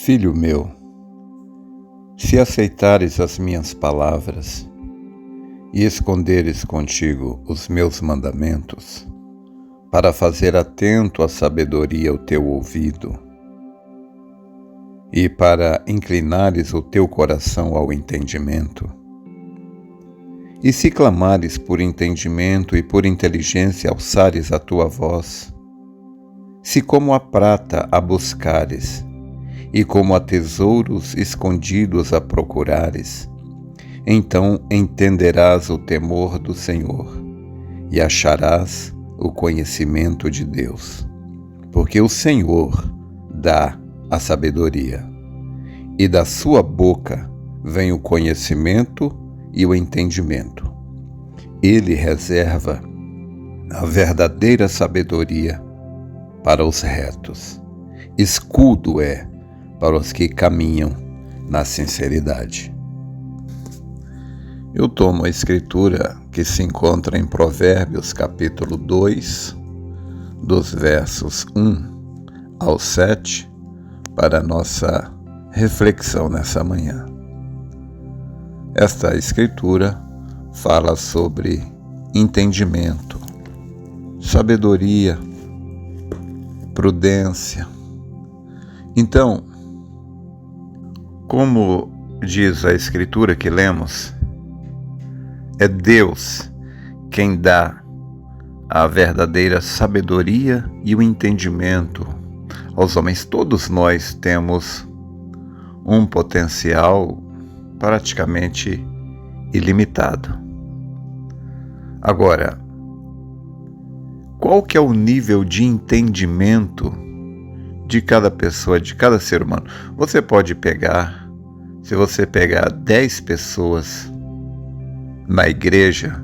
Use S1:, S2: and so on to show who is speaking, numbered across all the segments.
S1: Filho meu, se aceitares as minhas palavras e esconderes contigo os meus mandamentos, para fazer atento à sabedoria o teu ouvido, e para inclinares o teu coração ao entendimento, e se clamares por entendimento e por inteligência alçares a tua voz, se como a prata a buscares, e como a tesouros escondidos a procurares, então entenderás o temor do Senhor e acharás o conhecimento de Deus. Porque o Senhor dá a sabedoria, e da sua boca vem o conhecimento e o entendimento. Ele reserva a verdadeira sabedoria para os retos. Escudo é para os que caminham na sinceridade. Eu tomo a escritura que se encontra em Provérbios capítulo 2, dos versos 1 ao 7, para a nossa reflexão nessa manhã. Esta escritura fala sobre entendimento, sabedoria, prudência. Então, como diz a escritura que lemos, é Deus quem dá a verdadeira sabedoria e o entendimento aos homens. Todos nós temos um potencial praticamente ilimitado. Agora, qual que é o nível de entendimento de cada pessoa, de cada ser humano? Você pode pegar, se você pegar 10 pessoas na igreja,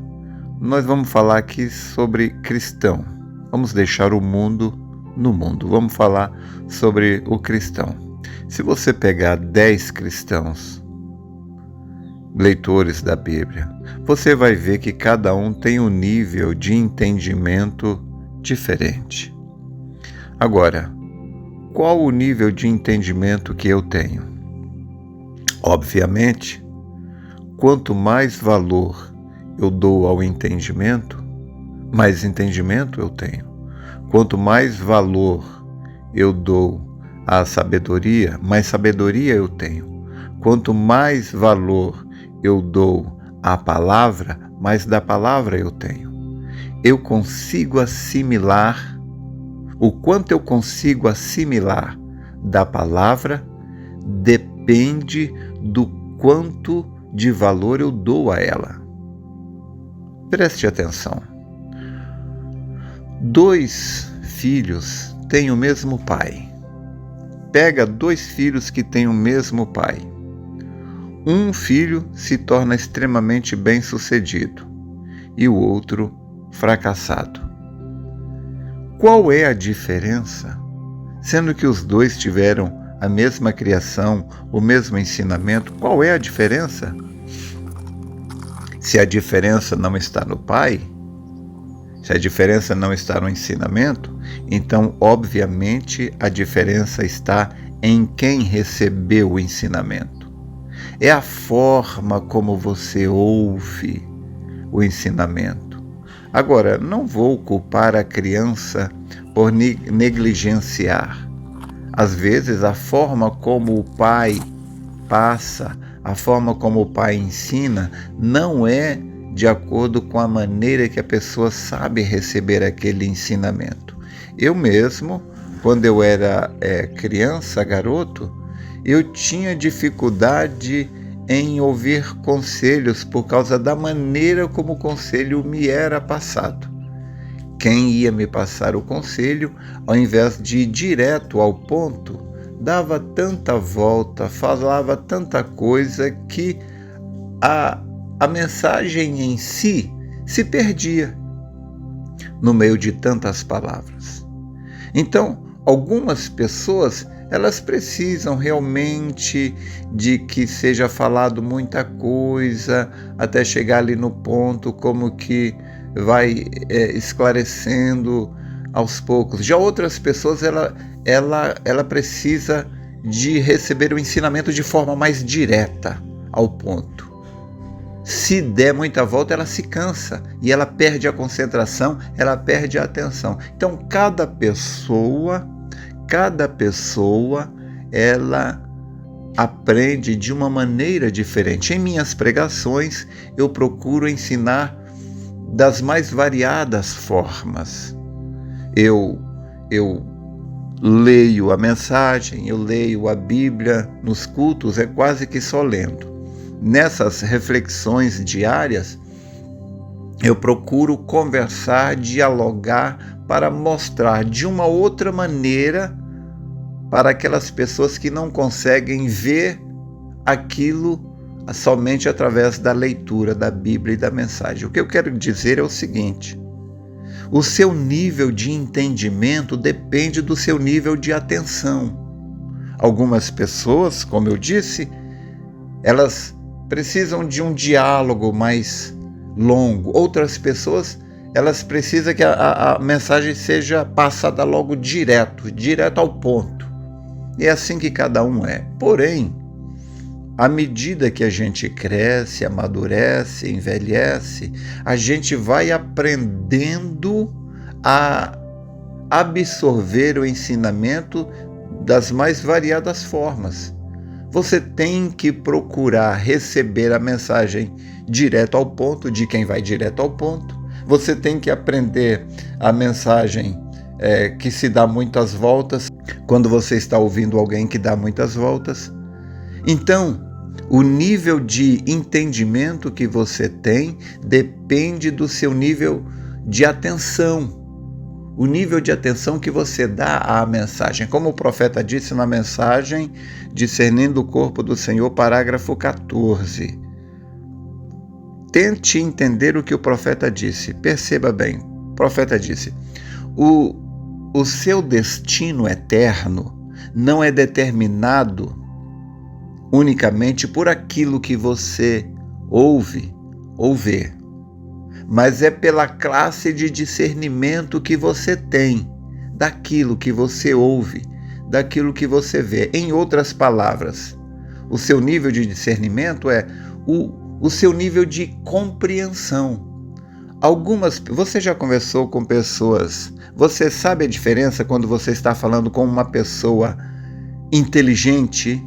S1: nós vamos falar aqui sobre cristão. Vamos deixar o mundo no mundo. Vamos falar sobre o cristão. Se você pegar 10 cristãos, leitores da Bíblia, você vai ver que cada um tem um nível de entendimento diferente. Agora, qual o nível de entendimento que eu tenho? Obviamente, quanto mais valor eu dou ao entendimento, mais entendimento eu tenho. Quanto mais valor eu dou à sabedoria, mais sabedoria eu tenho. Quanto mais valor eu dou à palavra, mais da palavra eu tenho. Eu consigo assimilar. O quanto eu consigo assimilar da palavra depende do quanto de valor eu dou a ela. Preste atenção. 2 filhos têm o mesmo pai. Pega 2 filhos que têm o mesmo pai. Um filho se torna extremamente bem-sucedido e o outro fracassado. Qual é a diferença? Sendo que os 2 tiveram a mesma criação, o mesmo ensinamento, qual é a diferença? Se a diferença não está no pai, se a diferença não está no ensinamento, então, obviamente, a diferença está em quem recebeu o ensinamento. É a forma como você ouve o ensinamento. Agora, não vou culpar a criança por negligenciar. Às vezes, a forma como o pai passa, a forma como o pai ensina, não é de acordo com a maneira que a pessoa sabe receber aquele ensinamento. Eu mesmo, quando eu era criança, garoto, eu tinha dificuldade em ouvir conselhos por causa da maneira como o conselho me era passado. Quem ia me passar o conselho, ao invés de ir direto ao ponto, dava tanta volta, falava tanta coisa que a mensagem em si se perdia no meio de tantas palavras. Então, algumas pessoas, elas precisam realmente de que seja falado muita coisa até chegar ali no ponto, como que vai esclarecendo aos poucos. Já outras pessoas, ela precisa de receber o ensinamento de forma mais direta, ao ponto. Se der muita volta, ela se cansa e ela perde a concentração, ela perde a atenção. Então, cada pessoa, ela aprende de uma maneira diferente. Em minhas pregações, eu procuro ensinar das mais variadas formas. Eu leio a mensagem, eu leio a Bíblia nos cultos, é quase que só lendo. Nessas reflexões diárias, eu procuro conversar, dialogar para mostrar de uma outra maneira para aquelas pessoas que não conseguem ver aquilo somente através da leitura da Bíblia e da mensagem. O que eu quero dizer é o seguinte: o seu nível de entendimento depende do seu nível de atenção. Algumas pessoas, como eu disse, elas precisam de um diálogo mais longo. Outras pessoas, elas precisam que a mensagem seja passada logo direto ao ponto. E é assim que cada um é. Porém, à medida que a gente cresce, amadurece, envelhece, a gente vai aprendendo a absorver o ensinamento das mais variadas formas. Você tem que procurar receber a mensagem direto ao ponto, de quem vai direto ao ponto. Você tem que aprender a mensagem que se dá muitas voltas, quando você está ouvindo alguém que dá muitas voltas. Então, o nível de entendimento que você tem depende do seu nível de atenção. O nível de atenção que você dá à mensagem. Como o profeta disse na mensagem Discernindo o Corpo do Senhor, parágrafo 14. Tente entender o que o profeta disse. Perceba bem. O profeta disse: o seu destino eterno não é determinado unicamente por aquilo que você ouve ou vê, mas é pela classe de discernimento que você tem daquilo que você ouve, daquilo que você vê. Em outras palavras, o seu nível de discernimento é o seu nível de compreensão. Você já conversou com pessoas, você sabe a diferença quando você está falando com uma pessoa inteligente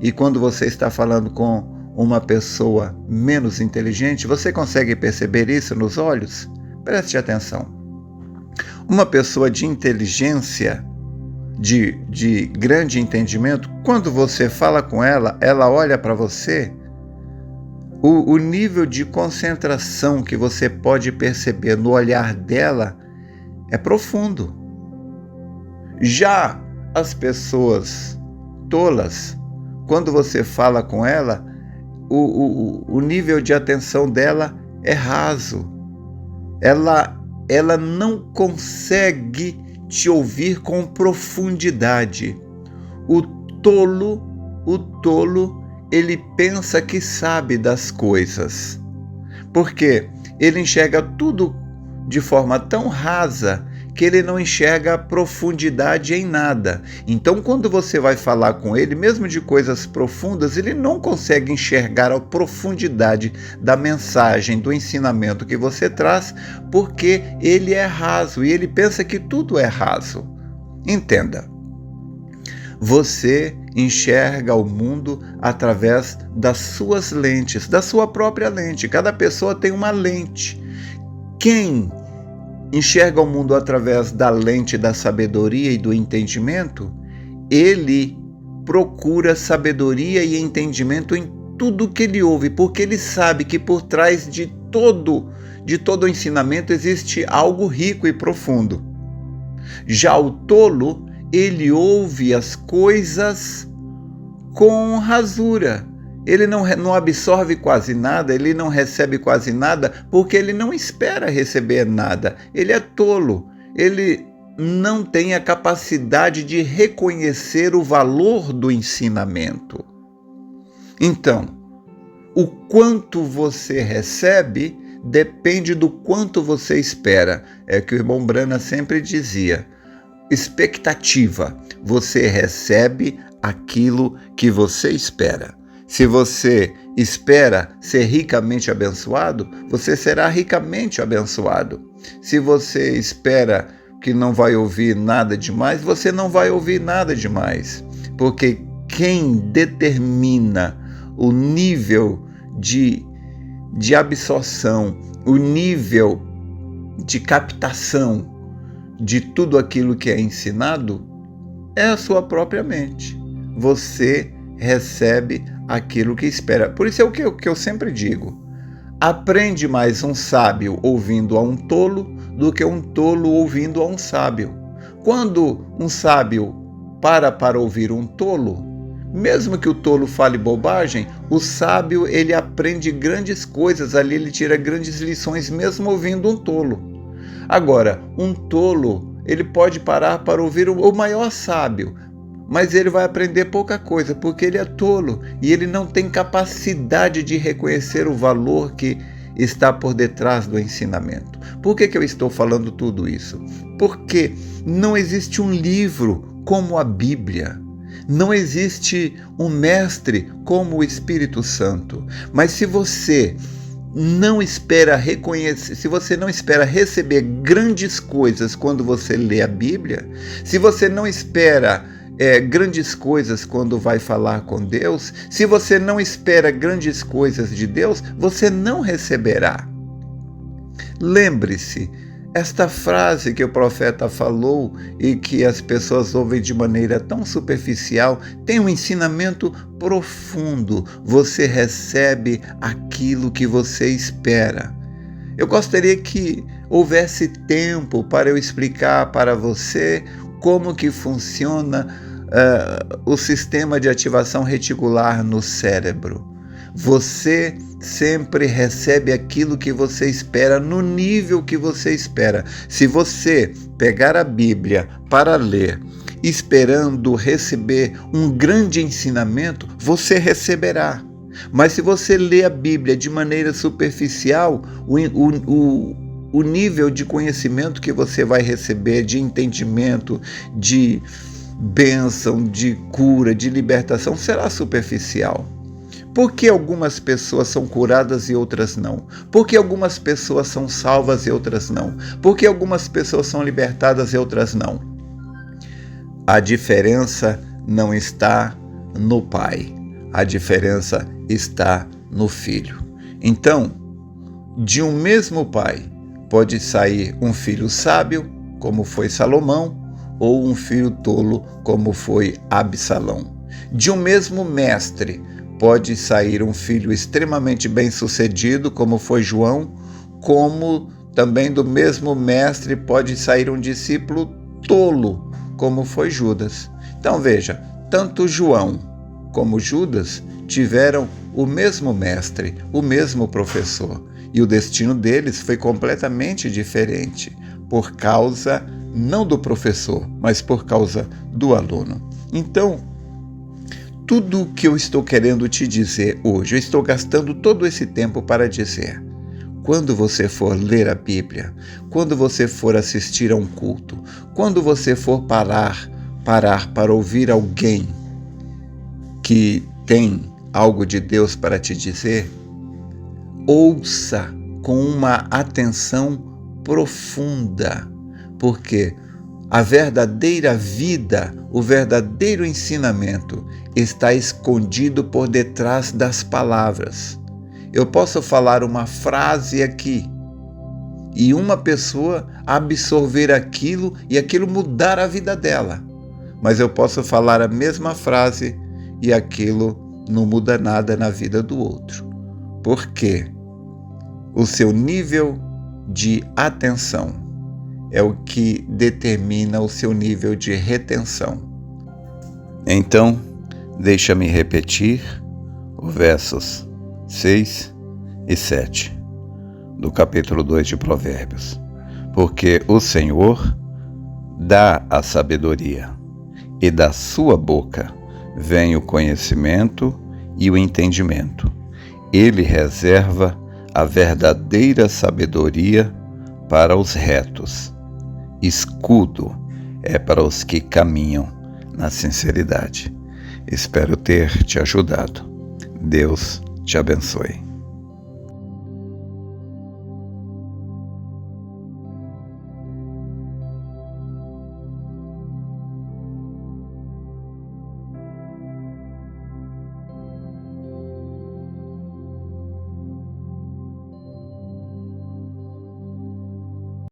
S1: e quando você está falando com uma pessoa menos inteligente? Você consegue perceber isso nos olhos? Preste atenção. Uma pessoa de inteligência, de grande entendimento, quando você fala com ela, ela olha para você, o nível de concentração que você pode perceber no olhar dela é profundo. Já as pessoas tolas, quando você fala com ela, o nível de atenção dela é raso. Ela não consegue te ouvir com profundidade. O tolo, ele pensa que sabe das coisas, porque ele enxerga tudo de forma tão rasa que ele não enxerga profundidade em nada. Então, quando você vai falar com ele, mesmo de coisas profundas, ele não consegue enxergar a profundidade da mensagem, do ensinamento que você traz, porque ele é raso e ele pensa que tudo é raso. Entenda, você enxerga o mundo através das suas lentes, da sua própria lente. Cada pessoa tem uma lente. Quem enxerga o mundo através da lente da sabedoria e do entendimento, ele procura sabedoria e entendimento em tudo que ele ouve, porque ele sabe que por trás de todo o ensinamento existe algo rico e profundo. Já o tolo, ele ouve as coisas com rasura. Ele não absorve quase nada, ele não recebe quase nada, porque ele não espera receber nada. Ele é tolo, ele não tem a capacidade de reconhecer o valor do ensinamento. Então, o quanto você recebe depende do quanto você espera. É o que o irmão Brana sempre dizia. Expectativa. Você recebe aquilo que você espera. Se você espera ser ricamente abençoado, você será ricamente abençoado. Se você espera que não vai ouvir nada demais, você não vai ouvir nada demais. Porque quem determina o nível de absorção, o nível de captação de tudo aquilo que é ensinado, é a sua própria mente. Você recebe aquilo que espera. Por isso é o que eu sempre digo. Aprende mais um sábio ouvindo a um tolo do que um tolo ouvindo a um sábio. Quando um sábio para ouvir um tolo, mesmo que o tolo fale bobagem, o sábio ele aprende grandes coisas ali, ele tira grandes lições mesmo ouvindo um tolo. Agora, um tolo, ele pode parar para ouvir o maior sábio, mas ele vai aprender pouca coisa, porque ele é tolo e ele não tem capacidade de reconhecer o valor que está por detrás do ensinamento. Por que eu estou falando tudo isso? Porque não existe um livro como a Bíblia. Não existe um mestre como o Espírito Santo. Mas se você não espera reconhecer, se você não espera receber grandes coisas quando você lê a Bíblia, se você não espera grandes coisas quando vai falar com Deus, se você não espera grandes coisas de Deus, você não receberá. Lembre-se, esta frase que o profeta falou e que as pessoas ouvem de maneira tão superficial tem um ensinamento profundo. Você recebe aquilo que você espera. Eu gostaria que houvesse tempo para eu explicar para você como que funciona o sistema de ativação reticular no cérebro. Você sempre recebe aquilo que você espera, no nível que você espera. Se você pegar a Bíblia para ler, esperando receber um grande ensinamento, você receberá. Mas se você lê a Bíblia de maneira superficial, o nível de conhecimento que você vai receber, de entendimento, de bênção, de cura, de libertação, será superficial. Por que algumas pessoas são curadas e outras não? Por que algumas pessoas são salvas e outras não? Por que algumas pessoas são libertadas e outras não? A diferença não está no Pai. A diferença está no Filho. Então, de um mesmo Pai, pode sair um filho sábio, como foi Salomão, ou um filho tolo, como foi Absalão. De um mesmo mestre, pode sair um filho extremamente bem-sucedido, como foi João, como também do mesmo mestre pode sair um discípulo tolo, como foi Judas. Então veja, tanto João como Judas tiveram o mesmo mestre, o mesmo professor, e o destino deles foi completamente diferente, por causa não do professor, mas por causa do aluno. Então, tudo o que eu estou querendo te dizer hoje, eu estou gastando todo esse tempo para dizer. Quando você for ler a Bíblia, quando você for assistir a um culto, quando você for parar para ouvir alguém que tem algo de Deus para te dizer, ouça com uma atenção profunda, porque a verdadeira vida, o verdadeiro ensinamento está escondido por detrás das palavras. Eu posso falar uma frase aqui e uma pessoa absorver aquilo e aquilo mudar a vida dela. Mas eu posso falar a mesma frase e aquilo não muda nada na vida do outro. Por quê? O seu nível de atenção é o que determina o seu nível de retenção. Então, deixa-me repetir os versos 6 e 7 do capítulo 2 de Provérbios. Porque o Senhor dá a sabedoria, e da sua boca vem o conhecimento e o entendimento. Ele reserva a verdadeira sabedoria para os retos. Escudo é para os que caminham na sinceridade. Espero ter te ajudado. Deus te abençoe.